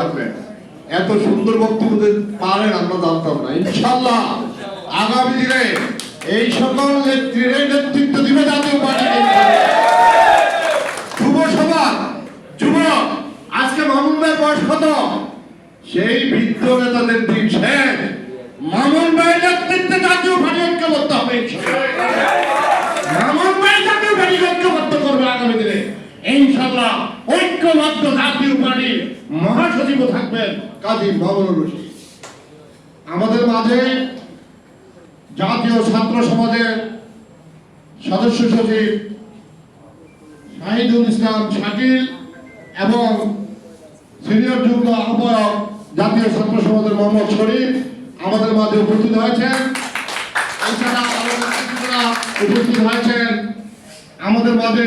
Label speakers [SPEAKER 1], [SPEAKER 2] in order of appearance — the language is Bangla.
[SPEAKER 1] রাখলেন। এত সুন্দর বক্তব্য পারেন আমরা জানতাম না। ইনশাআল্লাহ আগামী দিনে এই সকল নেতৃত্ব দিবে জাতীয় পার্টি। যুব সভা যুবক আজকে মামুন ভাইয়ের বয়স কত? সেই বৃদ্ধ নেতাদের দিন শেষ। মামুন ভাইয়ের নেতৃত্বে জাতীয় পার্টি ঐক্যবদ্ধ হবে। মামুন ভাই জাতীয় পার্টি ঐক্যবদ্ধ করবে আগামী দিনে ইনশাআল্লাহ। ঐক্যবদ্ধ জাতীয় পার্টি মহাসচিব থাকবেন কাজী মামুনুর রশিদ। আমাদের মাঝে জাতীয় ছাত্র সমাজের সদস্য সচিব শাহিদুল ইসলাম শাকিল এবং সিনিয়র যুগ্ম আহ্বায়ক জাতীয় ছাত্র সমাজের মোহাম্মদ শরীফ আমাদের মাঝে উপস্থিত হয়েছেন। এছাড়া উপস্থিত হয়েছেন আমাদের মাঝে